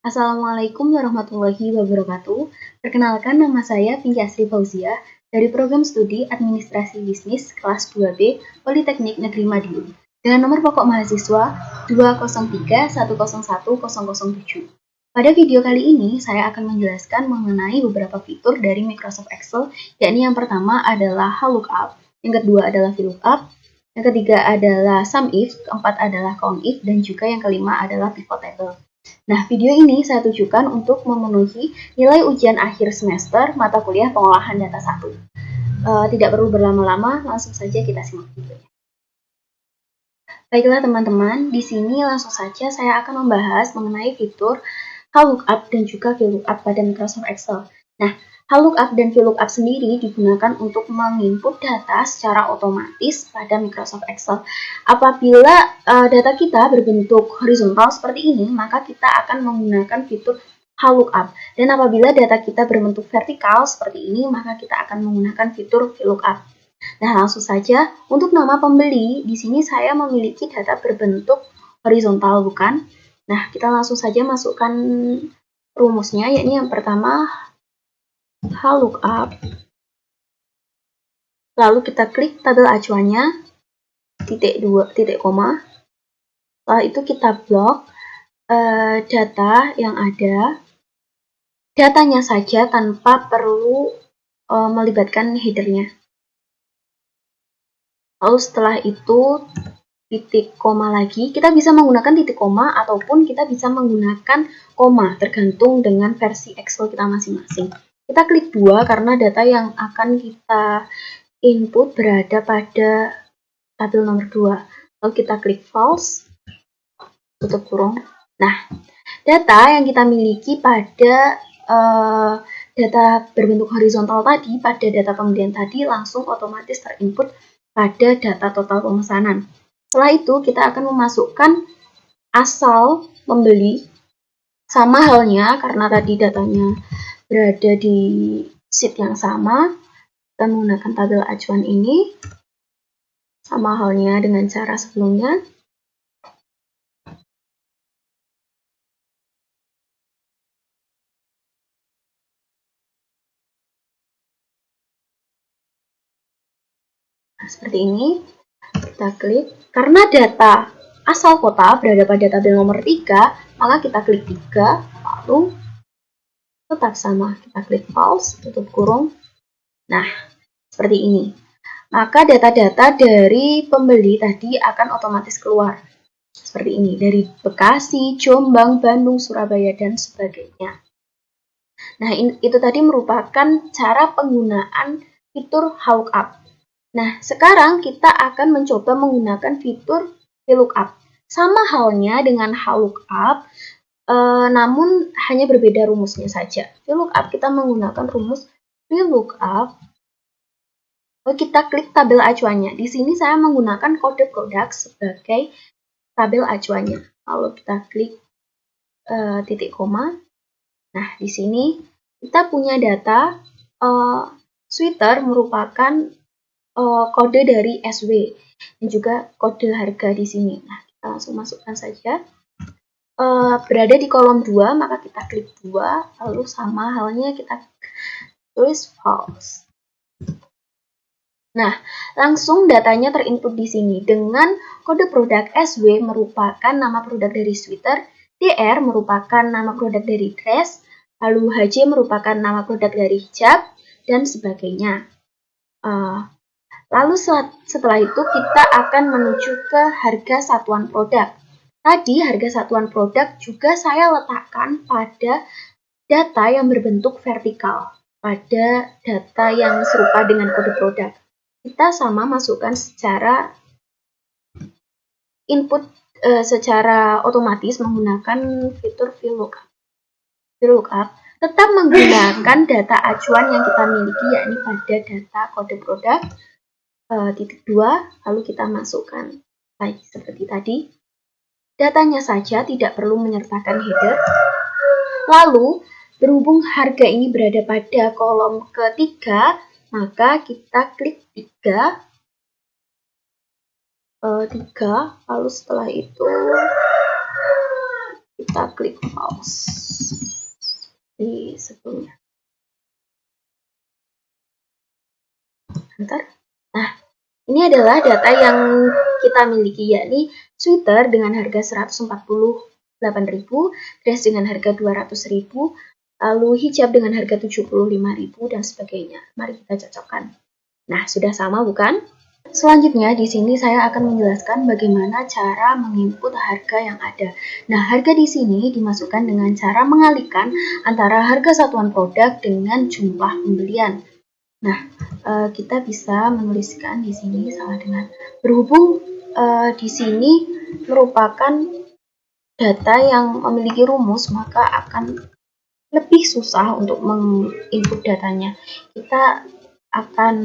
Assalamualaikum warahmatullahi wabarakatuh. Perkenalkan, nama saya Pinky Asri Fauzia dari Program Studi Administrasi Bisnis kelas 2B Politeknik Negeri Madiun dengan nomor pokok mahasiswa 203101007. Pada video kali ini, saya akan menjelaskan mengenai beberapa fitur dari Microsoft Excel, yakni yang pertama adalah VLOOKUP, yang kedua adalah VLOOKUP, yang ketiga adalah SUMIF, keempat adalah COUNTIF, dan juga yang kelima adalah pivot table. Nah, video ini saya tujukan untuk memenuhi nilai ujian akhir semester mata kuliah pengolahan data 1. Tidak perlu berlama-lama, langsung saja kita simak videonya. Baiklah teman-teman, di sini langsung saja saya akan membahas mengenai fitur VLOOKUP dan juga VLOOKUP pada Microsoft Excel. Nah, VLOOKUP dan VLOOKUP sendiri digunakan untuk menginput data secara otomatis pada Microsoft Excel. Apabila data kita berbentuk horizontal seperti ini, maka kita akan menggunakan fitur VLOOKUP. Dan apabila data kita berbentuk vertikal seperti ini, maka kita akan menggunakan fitur VLOOKUP. Nah, langsung saja untuk nama pembeli, di sini saya memiliki data berbentuk horizontal, bukan? Nah, kita langsung saja masukkan rumusnya, yakni yang pertama VLOOKUP, lalu kita klik tabel acuannya, titik koma, setelah itu kita blok data yang ada, datanya saja tanpa perlu melibatkan headernya. Lalu setelah itu titik koma lagi, kita bisa menggunakan titik koma ataupun kita bisa menggunakan koma, tergantung dengan versi Excel kita masing-masing. Kita klik 2 karena data yang akan kita input berada pada tabel nomor 2. Lalu kita klik false, tutup kurung. Nah, data yang kita miliki pada data berbentuk horizontal tadi, pada data pembelian tadi langsung otomatis terinput pada data total pemesanan. Setelah itu kita akan memasukkan asal pembeli, sama halnya karena tadi datanya berada di sheet yang sama, kita menggunakan tabel acuan ini, sama halnya dengan cara sebelumnya. Nah, seperti ini, kita klik, karena data asal kota berada pada tabel nomor 3, maka kita klik 3, lalu tetap sama, kita klik false, tutup kurung. Nah, seperti ini. Maka data-data dari pembeli tadi akan otomatis keluar. Seperti ini, dari Bekasi, Jombang, Bandung, Surabaya, dan sebagainya. Nah, itu tadi merupakan cara penggunaan fitur VLOOKUP. Nah, sekarang kita akan mencoba menggunakan fitur VLOOKUP. Sama halnya dengan VLOOKUP, namun hanya berbeda rumusnya saja. VLOOKUP kita menggunakan rumus VLOOKUP. Kita klik tabel acuannya. Di sini saya menggunakan kode produk sebagai tabel acuannya. Lalu kita klik titik koma. Nah, di sini kita punya data sweater merupakan kode dari SW dan juga kode harga di sini. Nah, kita langsung masukkan saja. Berada di kolom 2, maka kita klik 2, lalu sama halnya kita tulis false. Nah, langsung datanya terinput di sini dengan kode produk SW merupakan nama produk dari sweater, DR merupakan nama produk dari dress, lalu HJ merupakan nama produk dari hijab, dan sebagainya. Lalu setelah itu kita akan menuju ke harga satuan produk. Tadi harga satuan produk juga saya letakkan pada data yang berbentuk vertikal, pada data yang serupa dengan kode produk. Kita sama masukkan secara input secara otomatis menggunakan fitur VLOOKUP. VLOOKUP tetap menggunakan data acuan yang kita miliki, yakni pada data kode produk titik 2, lalu kita masukkan lagi seperti tadi. Datanya saja, tidak perlu menyertakan header. Lalu, berhubung harga ini berada pada kolom ketiga, maka kita klik 3, 3, lalu setelah itu kita klik pause di sebelumnya. Bentar. Nah, ini adalah data yang kita miliki, yakni sweater dengan harga 148.000, dress dengan harga 200.000, lalu hijab dengan harga 75.000 dan sebagainya. Mari kita cocokkan. Nah, sudah sama bukan? Selanjutnya di sini saya akan menjelaskan bagaimana cara menginput harga yang ada. Nah, harga di sini dimasukkan dengan cara mengalihkan antara harga satuan produk dengan jumlah pembelian. Nah, kita bisa menuliskan di sini sama dengan berhubung di sini merupakan data yang memiliki rumus, maka akan lebih susah untuk menginput datanya. Kita akan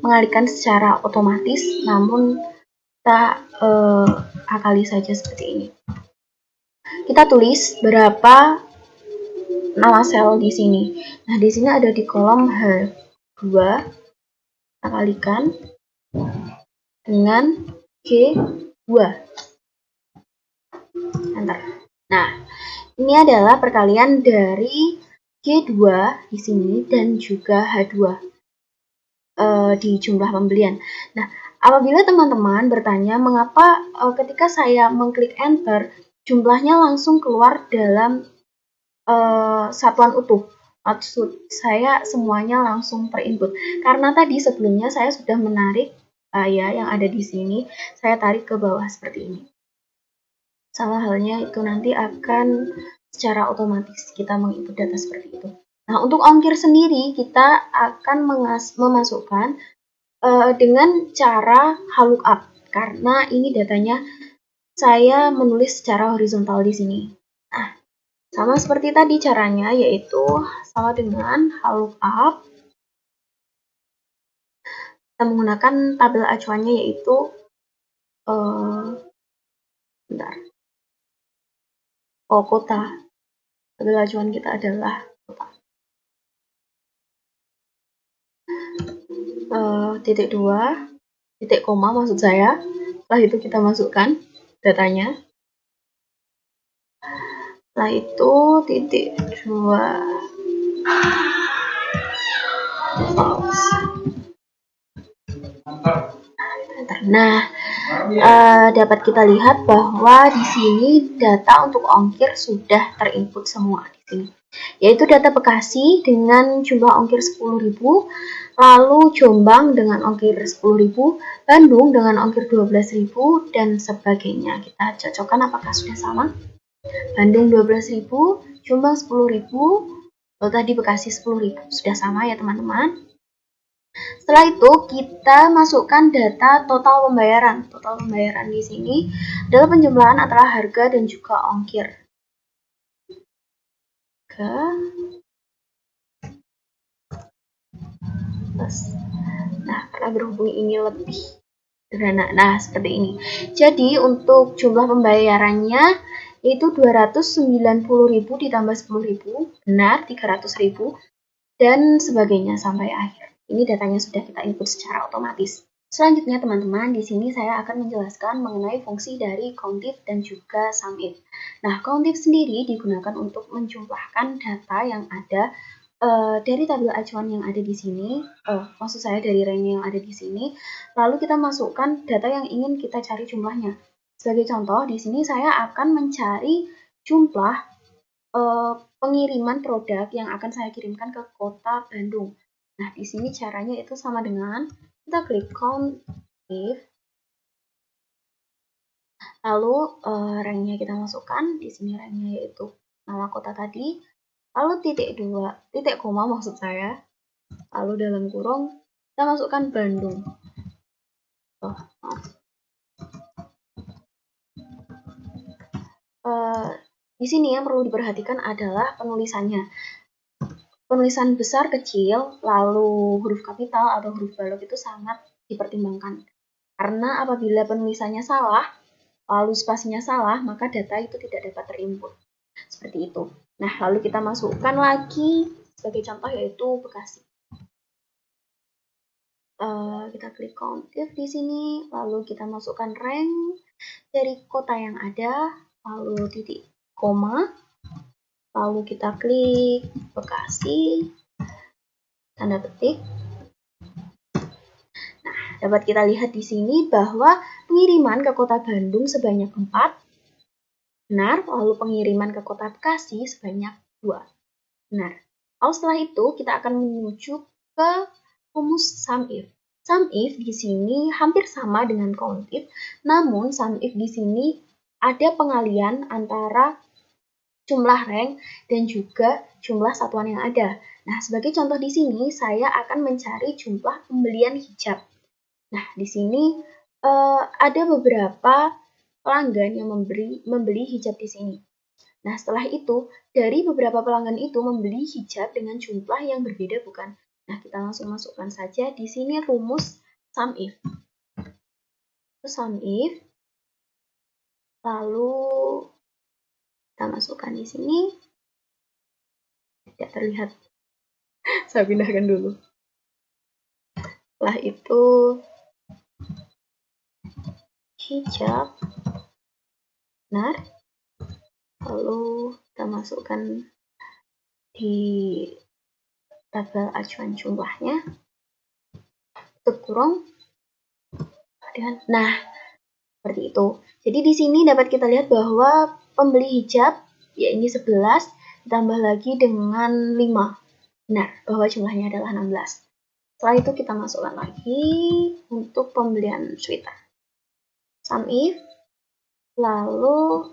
mengalihkan secara otomatis, namun kita akali saja seperti ini. Kita tulis berapa nama sel di sini. Nah, di sini ada di kolom H2, kita kalikan dengan G2. Enter. Nah, ini adalah perkalian dari G2 di sini dan juga H2 di jumlah pembelian. Nah, apabila teman-teman bertanya mengapa ketika saya mengklik enter jumlahnya langsung keluar dalam satuan utuh, maksud saya semuanya langsung per input, karena tadi sebelumnya saya sudah menarik yang ada di sini, saya tarik ke bawah seperti ini. Sama halnya itu nanti akan secara otomatis kita menginput data seperti itu. Nah, untuk ongkir sendiri kita akan memasukkan dengan cara lookup, karena ini datanya saya menulis secara horizontal di sini. Nah, sama seperti tadi caranya, yaitu sama dengan lookup. Kita menggunakan tabel acuannya yaitu kota. Tabel acuan kita adalah kota. Titik 2, titik koma maksud saya. Setelah itu kita masukkan datanya. Setelah itu titik 2 pause. Nah, dapat kita lihat bahwa di sini data untuk ongkir sudah terinput semua di sini, yaitu data Bekasi dengan jumlah ongkir 10.000, lalu Jombang dengan ongkir 10.000, Bandung dengan ongkir 12.000 dan sebagainya. Kita cocokkan apakah sudah sama. Bandung 12.000, Jombang 10.000, lalu tadi Bekasi 10.000. Sudah sama ya teman-teman. Setelah itu kita masukkan data total pembayaran. Total pembayaran di sini adalah penjumlahan antara harga dan juga ongkir. Nah, karena berhubung ini lebih sederhana. Nah, seperti ini. Jadi untuk jumlah pembayarannya itu 290.000 ditambah 10.000, benar 300.000 dan sebagainya sampai akhir. Ini datanya sudah kita input secara otomatis. Selanjutnya teman-teman, di sini saya akan menjelaskan mengenai fungsi dari COUNTIF dan juga SUMIF. Nah, COUNTIF sendiri digunakan untuk menjumlahkan data yang ada dari tabel acuan yang ada di sini, maksud saya dari range yang ada di sini, lalu kita masukkan data yang ingin kita cari jumlahnya. Sebagai contoh, di sini saya akan mencari jumlah pengiriman produk yang akan saya kirimkan ke kota Bandung. Nah, di sini caranya itu sama dengan kita klik COUNTIF, lalu range-nya kita masukkan. Di sini range-nya yaitu nama kota tadi, lalu titik 2, titik koma maksud saya, lalu dalam kurung kita masukkan Bandung. Di sini yang perlu diperhatikan adalah penulisannya. Penulisan besar kecil, lalu huruf kapital atau huruf balok itu sangat dipertimbangkan. Karena apabila penulisannya salah, lalu spasinya salah, maka data itu tidak dapat terinput. Seperti itu. Nah, lalu kita masukkan lagi sebagai contoh yaitu Bekasi. kita klik count if di sini, lalu kita masukkan rank dari kota yang ada, lalu titik koma, lalu kita klik Bekasi, tanda petik. Nah, dapat kita lihat di sini bahwa pengiriman ke kota Bandung sebanyak 4, benar, lalu pengiriman ke kota Bekasi sebanyak 2, benar. Lalu setelah itu kita akan menuju ke rumus sum if. Sum if di sini hampir sama dengan count if, namun sum if di sini ada pengalian antara jumlah rank dan juga jumlah satuan yang ada. Nah, sebagai contoh di sini saya akan mencari jumlah pembelian hijab. Nah, di sini ada beberapa pelanggan yang membeli hijab di sini. Nah, setelah itu, dari beberapa pelanggan itu membeli hijab dengan jumlah yang berbeda, bukan? Nah, kita langsung masukkan saja di sini rumus sum if. Sum if, lalu kita masukkan di sini. Tidak terlihat. Saya pindahkan dulu. Setelah itu, hijab, benar. Lalu kita masukkan di tabel acuan jumlahnya, tutup kurung. Nah, seperti itu. Jadi di sini dapat kita lihat bahwa pembeli hijab, ya ini 11, ditambah lagi dengan 5. Benar, bahwa jumlahnya adalah 16. Setelah itu kita masukkan lagi untuk pembelian sweater. Sum if, lalu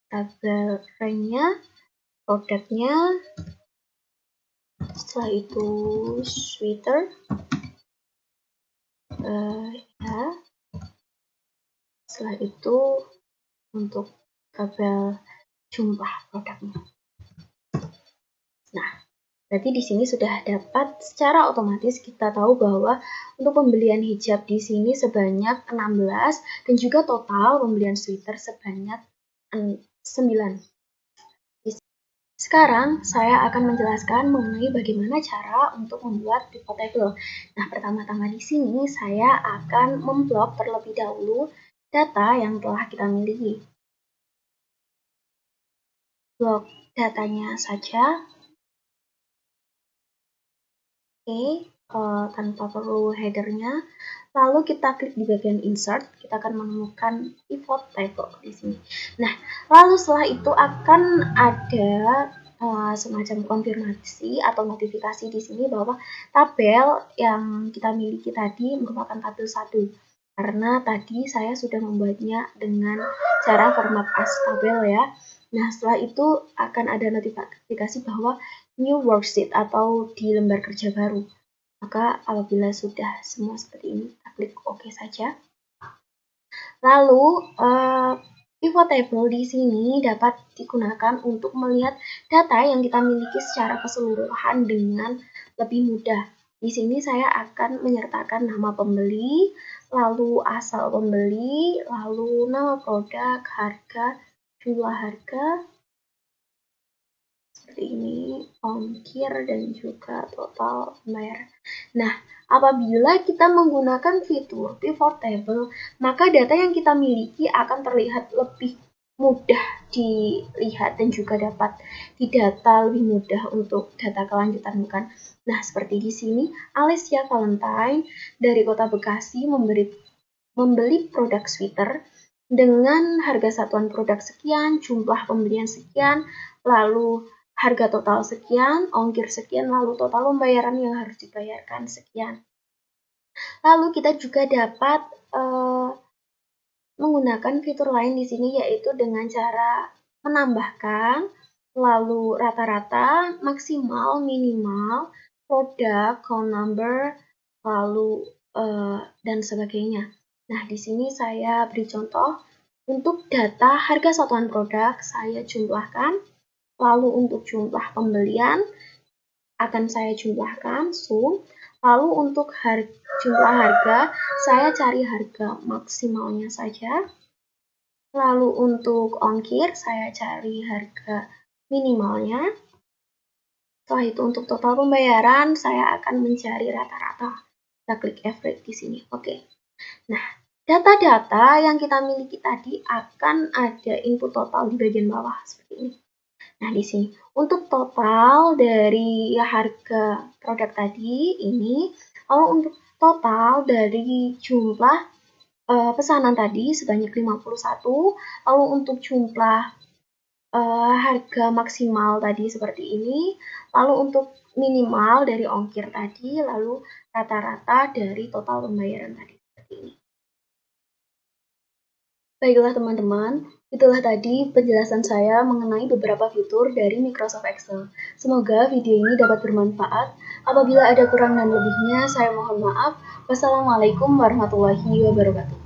tabel rank-nya, produknya, setelah itu sweater, ya. Setelah itu untuk tabel jumlah produknya. Nah, berarti di sini sudah dapat secara otomatis kita tahu bahwa untuk pembelian hijab di sini sebanyak 16 dan juga total pembelian sweater sebanyak 9. Sekarang saya akan menjelaskan mengenai bagaimana cara untuk membuat pivot table. Nah, pertama-tama di sini saya akan memblok terlebih dahulu data yang telah kita miliki. Blok datanya saja. Oke, tanpa perlu headernya. Lalu kita klik di bagian insert, kita akan menemukan pivot table di sini. Nah, lalu setelah itu akan ada semacam konfirmasi atau notifikasi di sini bahwa tabel yang kita miliki tadi merupakan tabel 1. Karena tadi saya sudah membuatnya dengan cara format as tabel ya. Nah, setelah itu akan ada notifikasi bahwa new worksheet atau di lembar kerja baru. Maka apabila sudah semua seperti ini, kita klik OK saja. Lalu pivot table di sini dapat digunakan untuk melihat data yang kita miliki secara keseluruhan dengan lebih mudah. Di sini saya akan menyertakan nama pembeli, lalu asal pembeli, lalu nama produk, harga, jumlah harga, seperti ini, ongkir, dan juga total pembayaran. Nah, apabila kita menggunakan fitur pivot table, maka data yang kita miliki akan terlihat lebih mudah dilihat dan juga dapat didata lebih mudah untuk data kelanjutan, bukan? Nah, seperti di sini, Alessia Valentine dari Kota Bekasi membeli produk sweater dengan harga satuan produk sekian, jumlah pembelian sekian, lalu harga total sekian, ongkir sekian, lalu total pembayaran yang harus dibayarkan sekian. Lalu kita juga dapat menggunakan fitur lain di sini, yaitu dengan cara menambahkan, lalu rata-rata, maksimal, minimal, produk, count number, lalu dan sebagainya. Nah, di sini saya beri contoh untuk data harga satuan produk saya jumlahkan. Lalu untuk jumlah pembelian akan saya jumlahkan, sum. Lalu untuk jumlah harga, saya cari harga maksimalnya saja. Lalu untuk ongkir, saya cari harga minimalnya. Setelah itu untuk total pembayaran, saya akan mencari rata-rata. Kita klik average di sini. Oke. Nah, data-data yang kita miliki tadi akan ada input total di bagian bawah seperti ini. Nah, di sini untuk total dari harga produk tadi ini, lalu untuk total dari jumlah pesanan tadi sebanyak 51, lalu untuk jumlah harga maksimal tadi seperti ini, lalu untuk minimal dari ongkir tadi, lalu rata-rata dari total pembayaran tadi seperti ini. Baiklah teman-teman, itulah tadi penjelasan saya mengenai beberapa fitur dari Microsoft Excel. Semoga video ini dapat bermanfaat. Apabila ada kurang dan lebihnya, saya mohon maaf. Wassalamualaikum warahmatullahi wabarakatuh.